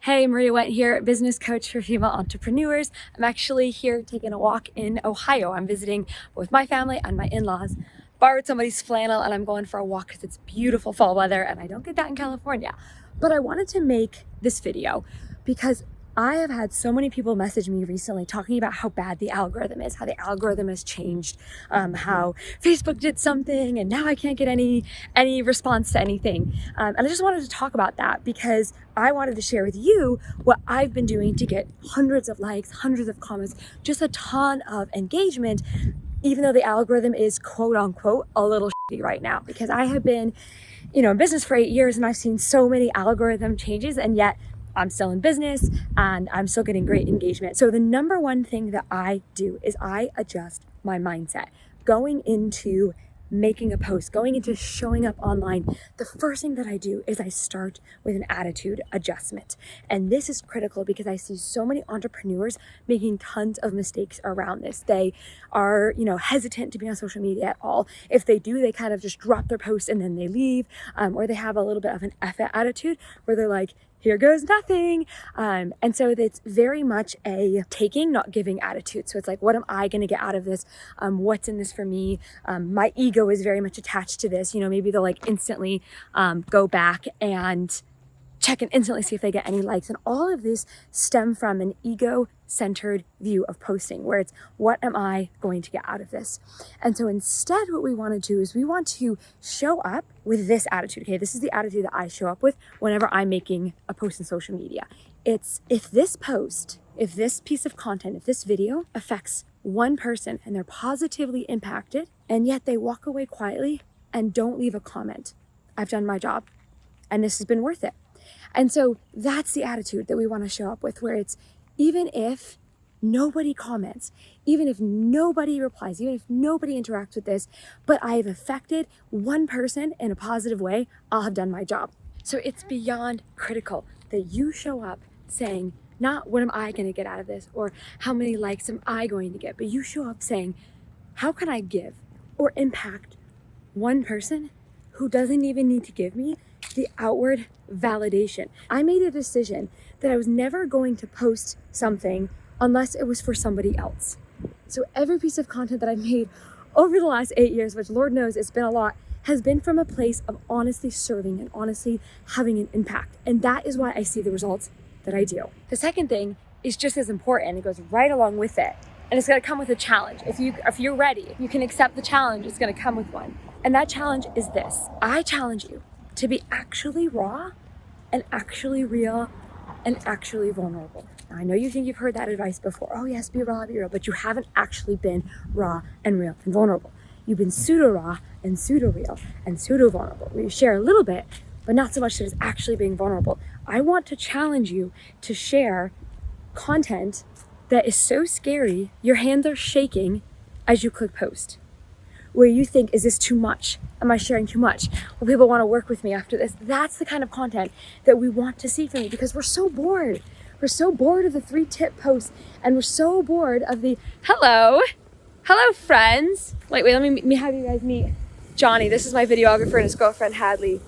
Hey, Maria Went here, business coach for female entrepreneurs. I'm actually here taking a walk in Ohio. I'm visiting with my family and my in-laws. Borrowed somebody's flannel and I'm going for a walk because it's beautiful fall weather and I don't get that in California. But I wanted to make this video because I have had so many people message me recently talking about how bad the algorithm is, how the algorithm has changed, how Facebook did something and now I can't get any response to anything. And I just wanted to talk about that because I wanted to share with you what I've been doing to get hundreds of likes, hundreds of comments, just a ton of engagement, even though the algorithm is quote unquote a little shitty right now. Because I have been, in business for 8 years and I've seen so many algorithm changes, and yet I'm still in business and I'm still getting great engagement. So the number one thing that I do is I adjust my mindset. Going into making a post, going into showing up online, the first thing that I do is I start with an attitude adjustment. And this is critical because I see so many entrepreneurs making tons of mistakes around this. They are, hesitant to be on social media at all. If they do, they kind of just drop their post and then they leave, or they have a little bit of an F attitude where they're like, here goes nothing. And so it's very much a taking, not giving attitude. So it's like, what am I going to get out of this? What's in this for me? My ego is very much attached to this. Maybe they'll instantly go back and check and instantly see if they get any likes. And all of this stem from an ego-centered view of posting, where it's, what am I going to get out of this? And so instead, what we want to do is we want to show up with this attitude. Okay, this is the attitude that I show up with whenever I'm making a post in social media. It's, if this post, if this piece of content, if this video affects one person and they're positively impacted, and yet they walk away quietly and don't leave a comment, I've done my job and this has been worth it. And so that's the attitude that we want to show up with, where it's, even if nobody comments, even if nobody replies, even if nobody interacts with this, but I have affected one person in a positive way, I'll have done my job. So it's beyond critical that you show up saying, not what am I going to get out of this or how many likes am I going to get, but you show up saying, how can I give or impact one person who doesn't even need to give me the outward validation. I made a decision that I was never going to post something unless it was for somebody else. So every piece of content that I've made over the last 8 years, which Lord knows it's been a lot, has been from a place of honestly serving and honestly having an impact. And that is why I see the results that I do. The second thing is just as important. It goes right along with it. And it's going to come with a challenge. If you're ready, if you can accept the challenge, it's going to come with one. And that challenge is this. I challenge you to be actually raw and actually real and actually vulnerable. Now, I know you think you've heard that advice before. Oh yes, be raw, but you haven't actually been raw and real and vulnerable. You've been pseudo raw and pseudo real and pseudo vulnerable, where you share a little bit, but not so much that it's actually being vulnerable. I want to challenge you to share content that is so scary, your hands are shaking as you click post, where you think, is this too much? Am I sharing too much? Will people want to work with me after this? That's the kind of content that we want to see from you, because we're so bored. We're so bored of the 3-tip posts, and we're so bored of the, hello friends. Wait, let me have you guys meet Johnny. This is my videographer and his girlfriend Hadley.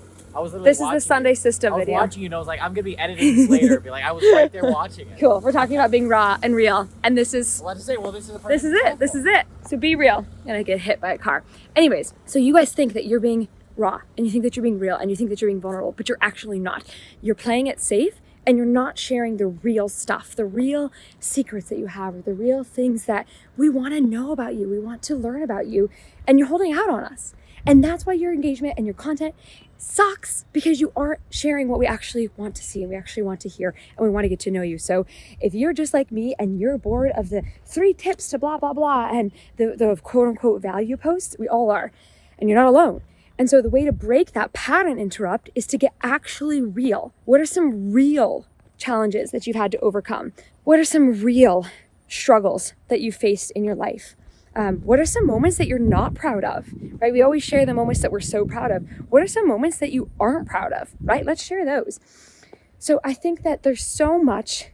This is the Sunday System video. I was watching you and I was like, I'm going to be editing this later. Be like, I was right there watching it. Cool. We're talking about being raw and real. And this is... Well, this is the This is it. So be real. I'm going to get hit by a car. Anyways, so you guys think that you're being raw and you think that you're being real and you think that you're being vulnerable, but you're actually not. You're playing it safe and you're not sharing the real stuff, the real secrets that you have, or the real things that we want to know about you. We want to learn about you, and you're holding out on us. And that's why your engagement and your content sucks, because you aren't sharing what we actually want to see and we actually want to hear, and we want to get to know you. So if you're just like me and you're bored of the 3 tips to blah, blah, blah, and the quote unquote value posts, we all are, and you're not alone. And so the way to break that pattern interrupt is to get actually real. What are some real challenges that you've had to overcome? What are some real struggles that you faced in your life? What are some moments that you're not proud of, right? We always share the moments that we're so proud of. What are some moments that you aren't proud of, right? Let's share those. So I think that there's so much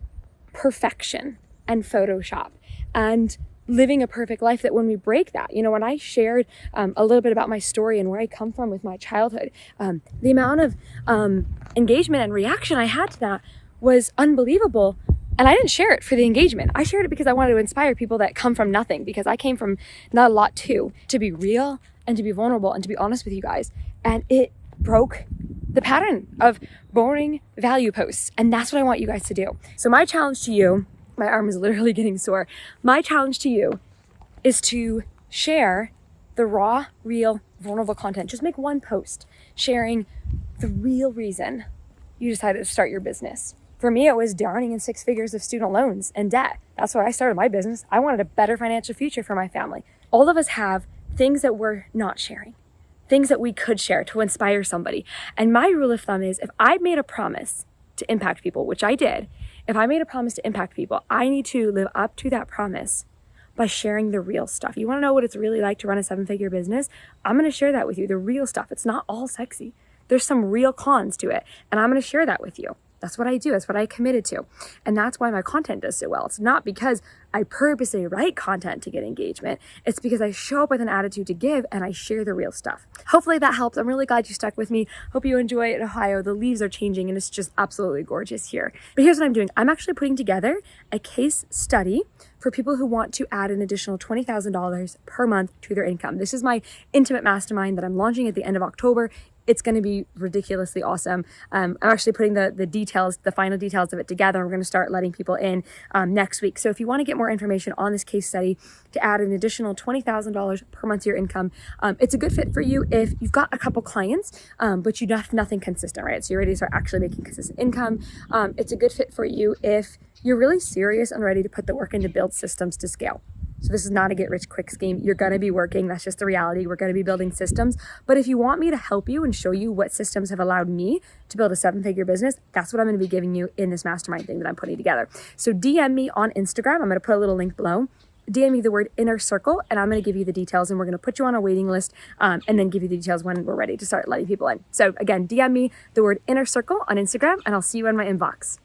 perfection and Photoshop and living a perfect life that when we break that, when I shared a little bit about my story and where I come from with my childhood, the amount of engagement and reaction I had to that was unbelievable. And I didn't share it for the engagement. I shared it because I wanted to inspire people that come from nothing, because I came from not a lot too, to be real and to be vulnerable and to be honest with you guys. And it broke the pattern of boring value posts. And that's what I want you guys to do. So my challenge to you, my arm is literally getting sore. My challenge to you is to share the raw, real, vulnerable content. Just make one post sharing the real reason you decided to start your business. For me, it was drowning in 6 figures of student loans and debt. That's why I started my business. I wanted a better financial future for my family. All of us have things that we're not sharing, things that we could share to inspire somebody. And my rule of thumb is, if I made a promise to impact people, which I did, if I made a promise to impact people, I need to live up to that promise by sharing the real stuff. You want to know what it's really like to run a 7-figure business? I'm going to share that with you, the real stuff. It's not all sexy. There's some real cons to it, and I'm going to share that with you. That's what I do. That's what I committed to. And that's why my content does so well. It's not because I purposely write content to get engagement. It's because I show up with an attitude to give and I share the real stuff. Hopefully that helps. I'm really glad you stuck with me. Hope you enjoy it in Ohio. The leaves are changing and it's just absolutely gorgeous here. But here's what I'm doing. I'm actually putting together a case study for people who want to add an additional $20,000 per month to their income. This is my intimate mastermind that I'm launching at the end of October. It's going to be ridiculously awesome. I'm actually putting the details, the final details of it together. We're going to start letting people in next week. So if you want to get more information on this case study to add an additional $20,000 per month to your income, it's a good fit for you if you've got a couple clients, but you have nothing consistent, right? So you're ready to start actually making consistent income. It's a good fit for you if you're really serious and ready to put the work in to build systems to scale. So this is not a get rich quick scheme. You're going to be working. That's just the reality. We're going to be building systems. But if you want me to help you and show you what systems have allowed me to build a 7-figure business, that's what I'm going to be giving you in this mastermind thing that I'm putting together. So DM me on Instagram. I'm going to put a little link below. DM me the word inner circle and I'm going to give you the details, and we're going to put you on a waiting list and then give you the details when we're ready to start letting people in. So again, DM me the word inner circle on Instagram and I'll see you in my inbox.